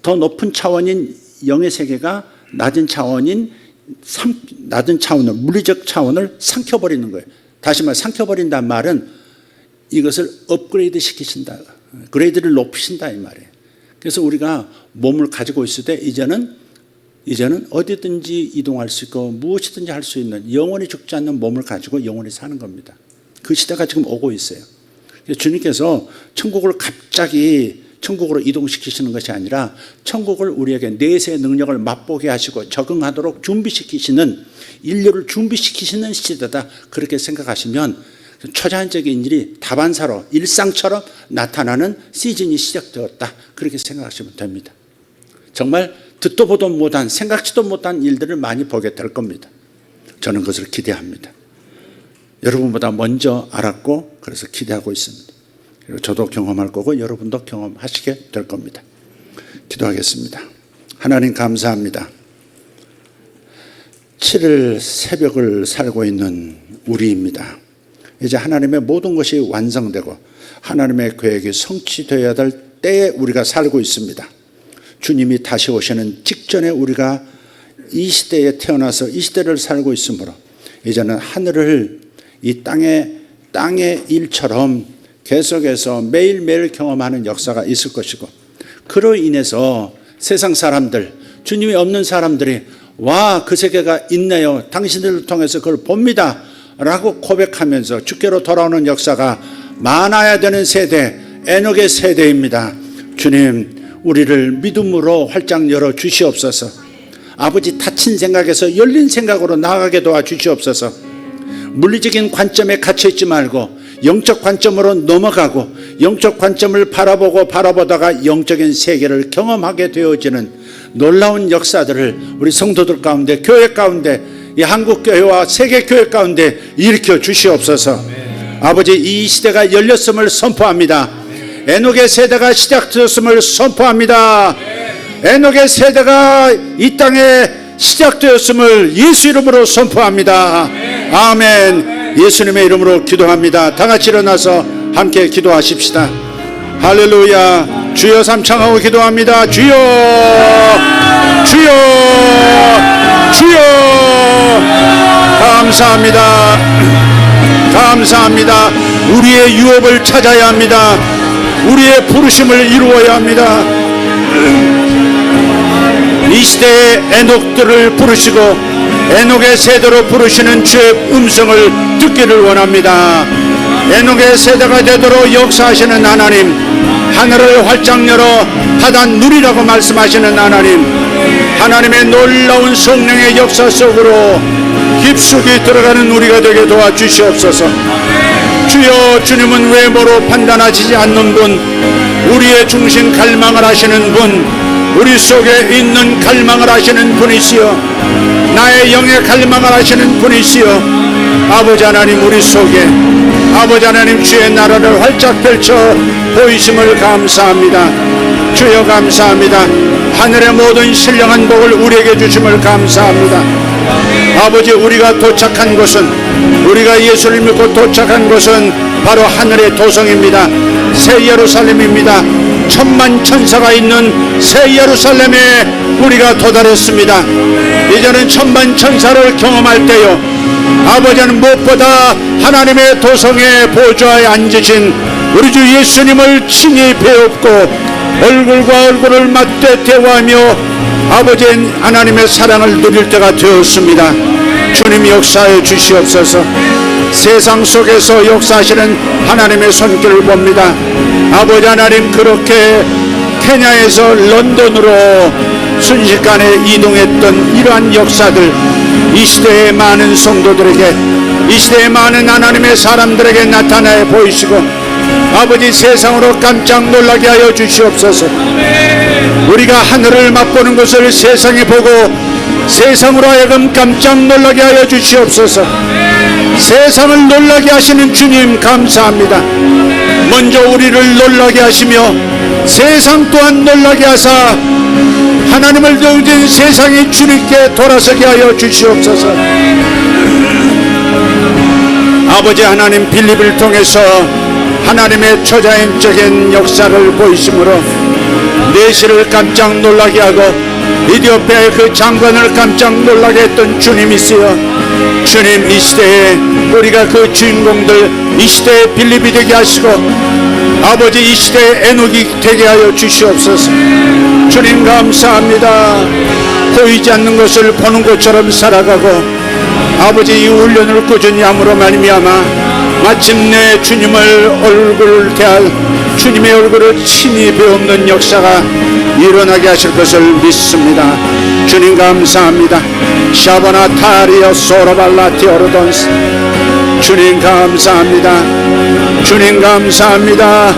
더 높은 차원인 영의 세계가 낮은 차원을 물리적 차원을 삼켜버리는 거예요. 다시 말해 삼켜버린다는 말은 이것을 업그레이드 시키신다. 그레이드를 높이신다 이 말이에요. 그래서 우리가 몸을 가지고 있을 때 이제는 어디든지 이동할 수 있고 무엇이든지 할 수 있는 영원히 죽지 않는 몸을 가지고 영원히 사는 겁니다. 그 시대가 지금 오고 있어요. 주님께서 천국을 갑자기 천국으로 이동시키시는 것이 아니라 천국을 우리에게 내세의 능력을 맛보게 하시고 적응하도록 준비시키시는, 인류를 준비시키시는 시대다, 그렇게 생각하시면 초자연적인 일이 다반사로 일상처럼 나타나는 시즌이 시작되었다, 그렇게 생각하시면 됩니다. 정말 듣도 보도 못한, 생각지도 못한 일들을 많이 보게 될 겁니다. 저는 그것을 기대합니다. 여러분보다 먼저 알았고 그래서 기대하고 있습니다. 그리고 저도 경험할 거고 여러분도 경험하시게 될 겁니다. 기도하겠습니다. 하나님 감사합니다. 7일 새벽을 살고 있는 우리입니다. 이제 하나님의 모든 것이 완성되고 하나님의 계획이 성취되어야 될 때에 우리가 살고 있습니다. 주님이 다시 오시는 직전에 우리가 이 시대에 태어나서 이 시대를 살고 있으므로 이제는 하늘을 이 땅의 일처럼 계속해서 매일매일 경험하는 역사가 있을 것이고, 그로 인해서 세상 사람들, 주님이 없는 사람들이 와, 그 세계가 있네요, 당신들을 통해서 그걸 봅니다 라고 고백하면서 주께로 돌아오는 역사가 많아야 되는 세대, 에녹의 세대입니다. 주님, 우리를 믿음으로 활짝 열어 주시옵소서. 아버지, 닫힌 생각에서 열린 생각으로 나아가게 도와주시옵소서. 물리적인 관점에 갇혀있지 말고 영적 관점으로 넘어가고 영적 관점을 바라보다가 영적인 세계를 경험하게 되어지는 놀라운 역사들을 우리 성도들 가운데, 교회 가운데, 이 한국교회와 세계교회 가운데 일으켜 주시옵소서. 아버지, 이 시대가 열렸음을 선포합니다. 에녹의 세대가 시작되었음을 선포합니다. 에녹의 세대가 이 땅에 시작되었음을 예수 이름으로 선포합니다. 아멘. 예수님의 이름으로 기도합니다. 다 같이 일어나서 함께 기도하십시다. 할렐루야. 주여 삼창하고 기도합니다. 주여, 주여, 주여. 감사합니다. 감사합니다. 우리의 유업을 찾아야 합니다. 우리의 부르심을 이루어야 합니다. 이 시대의 에녹들을 부르시고 에녹의 세대로 부르시는 주의 음성을 듣기를 원합니다. 에녹의 세대가 되도록 역사하시는 하나님, 하늘을 활짝 열어 바다 누리라고 말씀하시는 하나님, 하나님의 놀라운 성령의 역사 속으로 깊숙이 들어가는 우리가 되게 도와주시옵소서. 주여, 주님은 외모로 판단하시지 않는 분, 우리의 중심 갈망을 하시는 분, 우리 속에 있는 갈망을 하시는 분이시여, 나의 영의 갈망을 하시는 분이시여, 아버지 하나님, 우리 속에 아버지 하나님 주의 나라를 활짝 펼쳐 보이심을 감사합니다. 주여 감사합니다. 하늘의 모든 신령한 복을 우리에게 주심을 감사합니다. 아버지, 우리가 도착한 곳은, 우리가 예수를 믿고 도착한 곳은 바로 하늘의 도성입니다. 새 예루살렘입니다. 천만 천사가 있는 새 예루살렘에 우리가 도달했습니다. 이제는 천만 천사를 경험할 때요, 아버지는 무엇보다 하나님의 도성의 보좌에 앉으신 우리 주 예수님을 친히 배웁고 얼굴과 얼굴을 맞대 대화하며 아버지 하나님의 사랑을 누릴 때가 되었습니다. 주님 역사해 주시옵소서. 세상 속에서 역사하시는 하나님의 손길을 봅니다. 아버지 하나님, 그렇게 케냐에서 런던으로 순식간에 이동했던 이러한 역사들, 이 시대의 많은 성도들에게, 이 시대의 많은 하나님의 사람들에게 나타내 보이시고 아버지, 세상으로 깜짝 놀라게 하여 주시옵소서. 우리가 하늘을 맛보는 것을 세상에 보고 세상으로 하여금 깜짝 놀라게 하여 주시옵소서. 세상을 놀라게 하시는 주님 감사합니다. 먼저 우리를 놀라게 하시며 세상 또한 놀라게 하사 하나님을 등진 세상이 주님께 돌아서게 하여 주시옵소서. 아버지 하나님, 빌립을 통해서 하나님의 초자연적인 역사를 보이심으로 내시를 깜짝 놀라게 하고 이디오피아의 그 장관을 깜짝 놀라게 했던 주님이시여, 주님, 이 시대에 우리가 그 주인공들, 이 시대에 빌립이 되게 하시고 아버지, 이 시대에 에녹이 되게 하여 주시옵소서. 주님, 감사합니다. 보이지 않는 것을 보는 것처럼 살아가고 아버지, 이 훈련을 꾸준히 함으로 말미암아 마침내 주님을 얼굴을 대할 주님의 얼굴을 친히 배우는 역사가 일어나게 하실 것을 믿습니다. 주님, 감사합니다. 샤바나 타리어 소로발라티 오르돈스. 주님, 감사합니다. 주님, 감사합니다.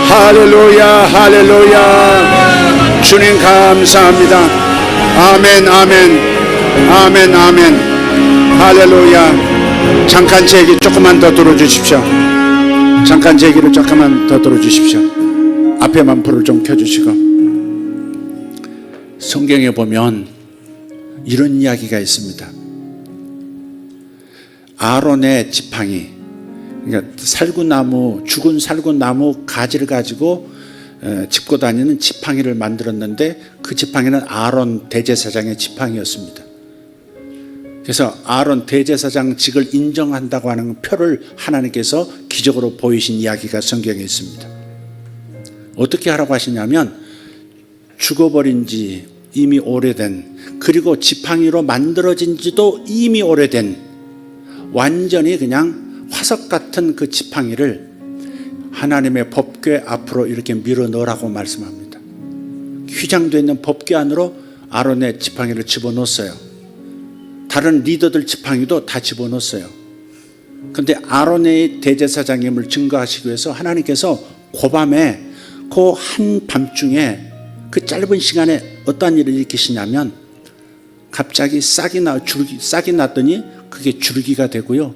할렐루야, 할렐루야. 주님, 감사합니다. 아멘, 아멘, 아멘, 아멘. 할렐루야. 잠깐 제 얘기 조금만 더 들어주십시오. 잠깐 제 얘기를 조금만 더 들어주십시오. 앞에만 불을 좀 켜주시고. 성경에 보면 이런 이야기가 있습니다. 아론의 지팡이, 그러니까 살구나무, 죽은 살구나무 가지를 가지고 짚고 다니는 지팡이를 만들었는데 그 지팡이는 아론 대제사장의 지팡이였습니다. 그래서 아론 대제사장직을 인정한다고 하는 표를 하나님께서 기적으로 보이신 이야기가 성경에 있습니다. 어떻게 하라고 하시냐면 죽어버린 지 이미 오래된, 그리고 지팡이로 만들어진 지도 이미 오래된, 완전히 그냥 화석 같은 그 지팡이를 하나님의 법궤 앞으로 이렇게 밀어 넣으라고 말씀합니다. 휘장되어 있는 법궤 안으로 아론의 지팡이를 집어넣었어요. 다른 리더들 지팡이도 다 집어넣었어요. 그런데 아론의 대제사장임을 증거하시기 위해서 하나님께서 고밤에 그 한밤중에 그 짧은 시간에 어떠한 일을 일으키시냐면 갑자기 싹이 났더니 그게 줄기가 되고요,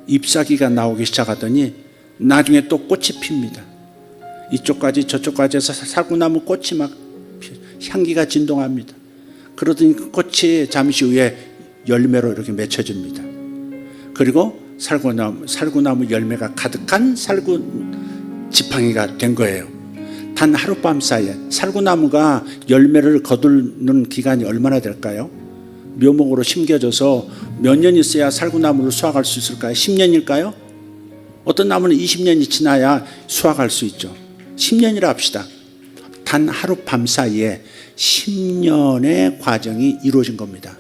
잎사귀가 나오기 시작하더니 나중에 또 꽃이 핍니다. 이쪽까지 저쪽까지 해서 살구나무 꽃이 막 향기가 진동합니다. 그러더니 그 꽃이 잠시 후에 열매로 이렇게 맺혀집니다. 그리고 살구나무 열매가 가득한 지팡이가 된 거예요. 단 하룻밤 사이에. 살구나무가 열매를 거두는 기간이 얼마나 될까요? 묘목으로 심겨져서 몇 년 있어야 살구나무를 수확할 수 있을까요? 10년일까요? 어떤 나무는 20년이 지나야 수확할 수 있죠. 10년이라 합시다. 단 하룻밤 사이에 10년의 과정이 이루어진 겁니다.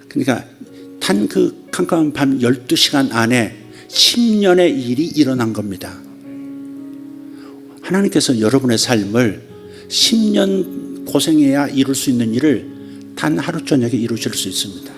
그러니까 단 그 캄캄한 밤 12시간 안에 10년의 일이 일어난 겁니다. 하나님께서 여러분의 삶을 10년 고생해야 이룰 수 있는 일을 단 하루 저녁에 이루실 수 있습니다.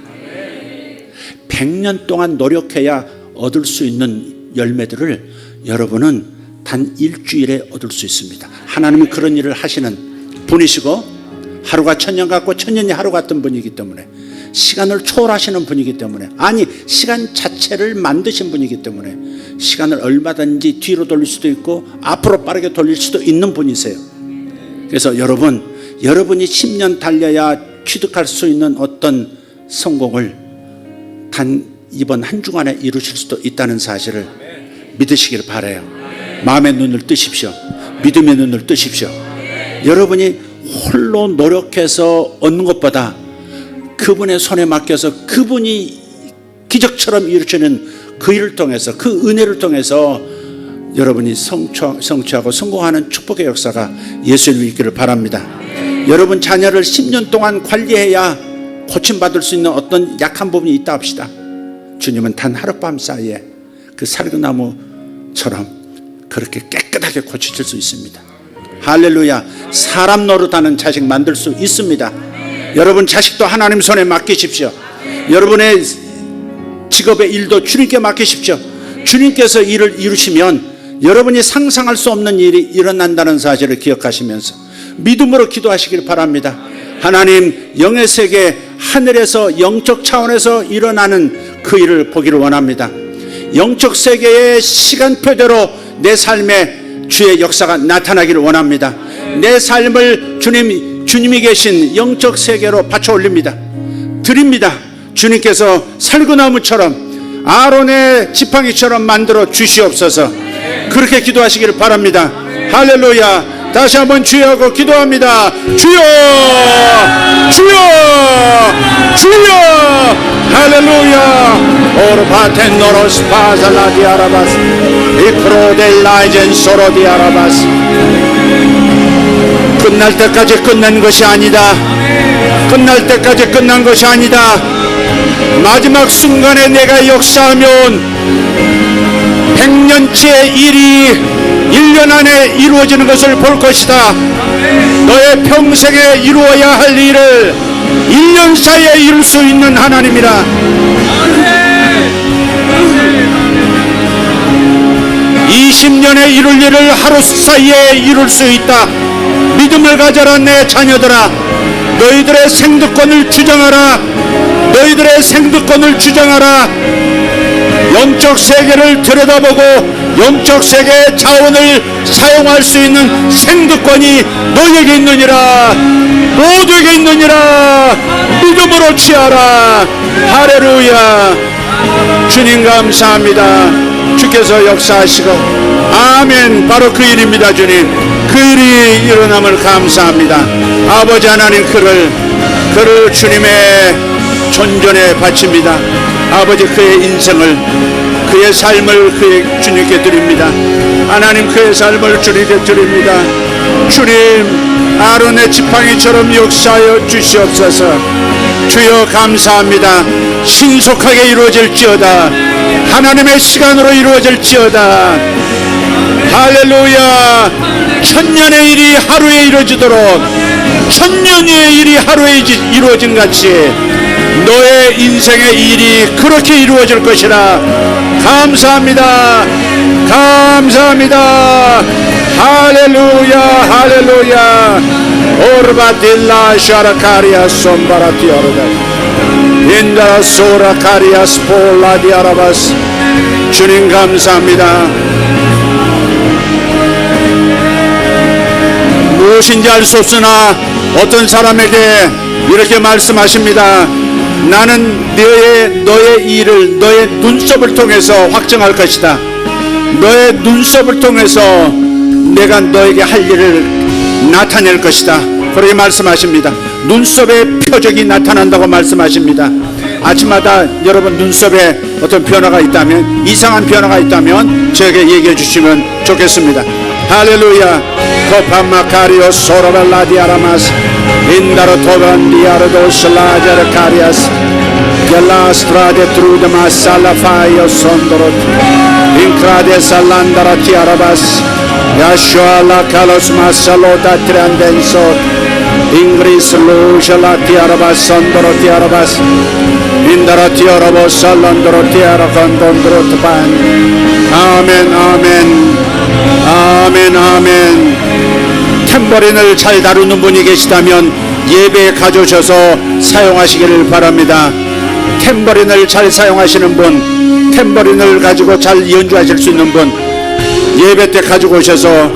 100년 동안 노력해야 얻을 수 있는 열매들을 여러분은 단 일주일에 얻을 수 있습니다. 하나님은 그런 일을 하시는 분이시고, 하루가 천년 같고 천년이 하루 같은 분이기 때문에, 시간을 초월하시는 분이기 때문에, 아니 시간 자체를 만드신 분이기 때문에 시간을 얼마든지 뒤로 돌릴 수도 있고 앞으로 빠르게 돌릴 수도 있는 분이세요. 그래서 여러분이 10년 달려야 취득할 수 있는 어떤 성공을 단 이번 한 주간에 이루실 수도 있다는 사실을 믿으시길 바라요. 마음의 눈을 뜨십시오. 믿음의 눈을 뜨십시오. 여러분이 홀로 노력해서 얻는 것보다 그분의 손에 맡겨서 그분이 기적처럼 이루시는 그 일을 통해서, 그 은혜를 통해서 여러분이 성취하고 성공하는 축복의 역사가 예수님을 있기를 바랍니다. 여러분 자녀를 10년 동안 관리해야 고침받을 수 있는 어떤 약한 부분이 있다 합시다. 주님은 단 하룻밤 사이에 그 살구나무처럼 그렇게 깨끗하게 고치실 수 있습니다. 할렐루야. 사람 노릇하는 자식 만들 수 있습니다. 여러분 자식도 하나님 손에 맡기십시오. 여러분의 직업의 일도 주님께 맡기십시오. 주님께서 일을 이루시면 여러분이 상상할 수 없는 일이 일어난다는 사실을 기억하시면서 믿음으로 기도하시길 바랍니다. 하나님, 영의 세계, 하늘에서 영적 차원에서 일어나는 그 일을 보기를 원합니다. 영적 세계의 시간표대로 내 삶에 주의 역사가 나타나기를 원합니다. 내 삶을 주님이 계신 영적 세계로 바쳐 올립니다. 드립니다. 주님께서 살구나무처럼 아론의 지팡이처럼 만들어 주시옵소서. 그렇게 기도하시기를 바랍니다. 할렐루야. 다시 한번 주여하고 기도합니다. 주여, 주여, 주여. 할렐루야. 오르바텐 노로스 파살라디 아라바스 이크로델라이젠 소로디 아라바스. 끝날 때까지 끝난 것이 아니다. 끝날 때까지 끝난 것이 아니다. 마지막 순간에 내가 역사하면 100년째 일이 1년 안에 이루어지는 것을 볼 것이다. 너의 평생에 이루어야 할 일을 1년 사이에 이룰 수 있는 하나님이라. 20년에 이룰 일을 하루 사이에 이룰 수 있다. 믿음을 가져라 내 자녀들아. 너희들의 생득권을 주장하라. 너희들의 생득권을 주장하라. 영적 세계를 들여다보고 영적 세계의 자원을 사용할 수 있는 생득권이 너에게 있느니라. 모두에게 있느니라. 믿음으로 취하라. 할렐루야. 주님 감사합니다. 주께서 역사하시고 아멘. 바로 그 일입니다. 주님, 그 일이 일어남을 감사합니다. 아버지 하나님, 그를 주님의 존전에 바칩니다. 아버지, 그의 인생을, 그의 삶을 그의 주님께 드립니다. 하나님, 그의 삶을 주님께 드립니다. 주님, 아론의 지팡이처럼 역사하여 주시옵소서. 주여 감사합니다. 신속하게 이루어질지어다. 하나님의 시간으로 이루어질지어다. 할렐루야. 천년의 일이 하루에 이루어지도록 천년의 일이 하루에 이루어진 같이 너의 인생의 일이 그렇게 이루어질 것이라. 감사합니다. 감사합니다. 할렐루야. 할렐루야. 오르바딜라 샤라카리아 솜바라티아르다 인다 소라카리아 스폴라디아라바스. 주님 감사합니다. 무엇인지 알 수 없으나 어떤 사람에게 이렇게 말씀하십니다. 나는 너의 일을 너의 눈썹을 통해서 확정할 것이다. 너의 눈썹을 통해서 내가 너에게 할 일을 나타낼 것이다. 그렇게 말씀하십니다. 눈썹의 표적이 나타난다고 말씀하십니다. 아침마다 여러분 눈썹에 어떤 변화가 있다면, 이상한 변화가 있다면 저에게 얘기해 주시면 좋겠습니다. 할렐루야. 코파마카리오 소라벨라디아라마스 인다로 토반디아르도 슬라자르카리아스 겔라스트라데 트루드마 살라파이오 손도로 인크라데 살란다라티아라바스 야슈알라 칼로스마 살로다 트란덴소 잉그리스 루샬라티아라바스 손도로티아라바스 인다라티아라보 살란도로티아라 건돈도로트반. 아멘 아멘 아멘 아멘. 탬버린을 잘 다루는 분이 계시다면 예배에 가져오셔서 사용하시기를 바랍니다. 탬버린을 잘 사용하시는 분, 탬버린을 가지고 잘 연주하실 수 있는 분, 예배 때 가지고 오셔서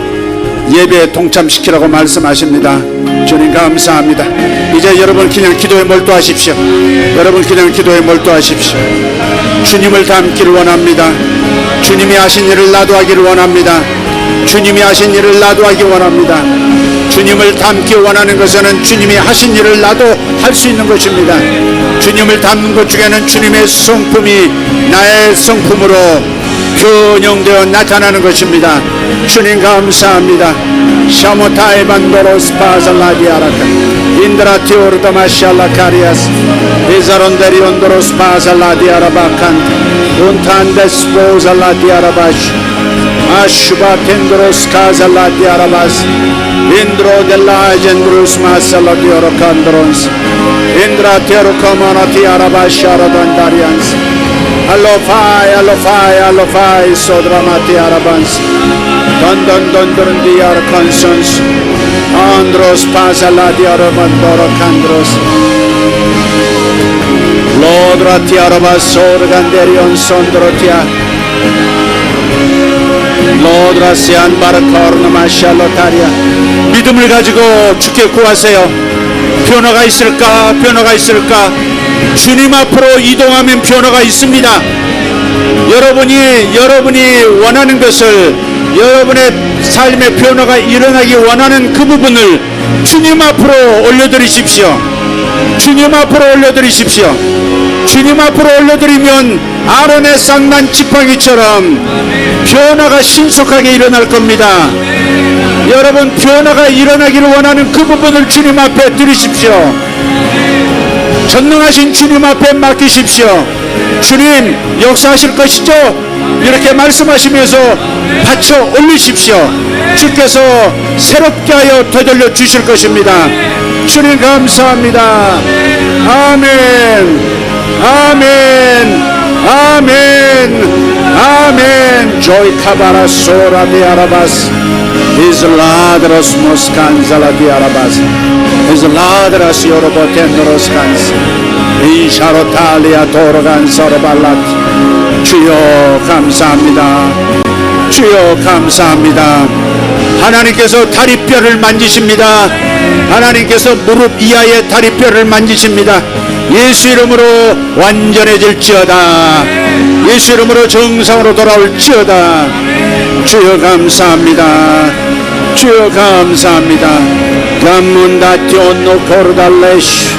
예배에 동참시키라고 말씀하십니다. 주님 감사합니다. 이제 여러분 그냥 기도에 몰두하십시오. 여러분 그냥 기도에 몰두하십시오. 주님을 닮기를 원합니다. 주님이 하신 일을 나도 하기를 원합니다. 주님이 하신 일을 나도 하기 원합니다. 주님을 닮기 원하는 것은 주님이 하신 일을 나도 할 수 있는 것입니다. 주님을 닮는 것 중에는 주님의 성품이 나의 성품으로 변형되어 나타나는 것입니다. 주님 감사합니다. 샤모타이반도로스 파살라디아라카 인드라티오르다마샬라카리아스 이사론데리온도로스 파살라디아라바칸 운탄데스포살라디아라바시 아슈바텐드로스 카살라디아라바스 인드로델라젠드루스 마살라디오로칸드론스 인드라테로코모나티아라바샤라단다리안스 알로파이 알로파이 알로파이 소드라마티아라반스 돈돈돈돈디아르콘선스 안드로스 파살라디아르반도로칸드로스 로드라티아라바스 소르간데리온 손드로티아 로드라시안 바르코르나마샬로타리아. 믿음을 가지고 주께 구하세요. 변화가 있을까? 변화가 있을까? 주님 앞으로 이동하면 변화가 있습니다. 여러분이 원하는 것을 여러분의 삶의 변화가 일어나기 원하는 그 부분을 주님 앞으로 올려드리십시오. 주님 앞으로 올려드리십시오. 주님 앞으로 올려드리면 아론의 쌍난 지팡이처럼 변화가 신속하게 일어날 겁니다. 여러분, 변화가 일어나기를 원하는 그 부분을 주님 앞에 드리십시오. 전능하신 주님 앞에 맡기십시오. 주님, 역사하실 것이죠? 이렇게 말씀하시면서 받쳐 올리십시오. 주께서 새롭게 하여 되돌려 주실 것입니다. 주님 감사합니다. 아멘, 아멘, 아멘, 아멘. Joy kabara sora de arabas, is ladros moscanzala de arabas, is ladras yorobotendros cans, in sharotalia torogan soroballat. 주여 감사합니다. 주여 감사합니다. 하나님께서 다리뼈를 만지십니다. 하나님께서 무릎 이하의 다리뼈를 만지십니다. 예수 이름으로 완전해질지어다. 예수 이름으로 정상으로 돌아올지어다. 주여 감사합니다. 주여 감사합니다. 감문다티온노 코르달레시.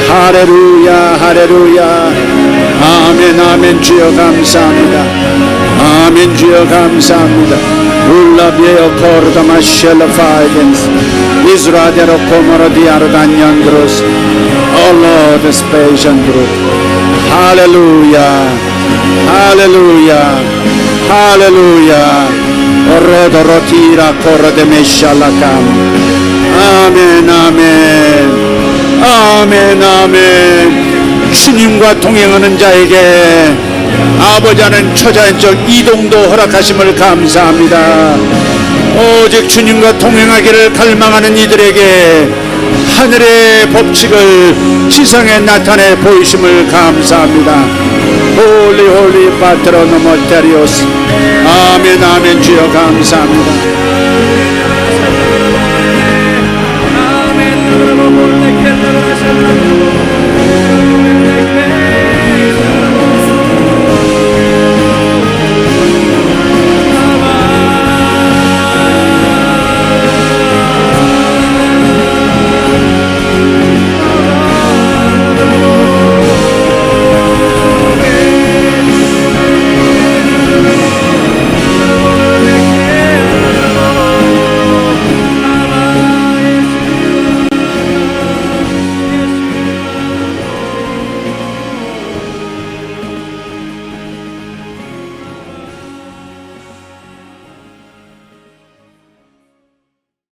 할렐루야, 할렐루야. 아멘, 아멘. 주여 감사합니다. 아멘. 주여 감사합니다. 울라비에요 코르다마시엘라 파이겐스 이스라데로 코모로 디아르단연드로스 올로드 스페이션드로. 할렐루야, 할렐루야, 할렐루야. 오로도로티라 코르데메샬라캄. 아멘, 아멘, 아멘, 아멘. 주님과 동행하는 자에게 아버지 하나님 처자연적 이동도 허락하심을 감사합니다. 오직 주님과 동행하기를 갈망하는 이들에게 하늘의 법칙을 지상에 나타내 보이심을 감사합니다. 홀리 홀리 파트로노모테리오스. 아멘, 아멘. 주여 감사합니다.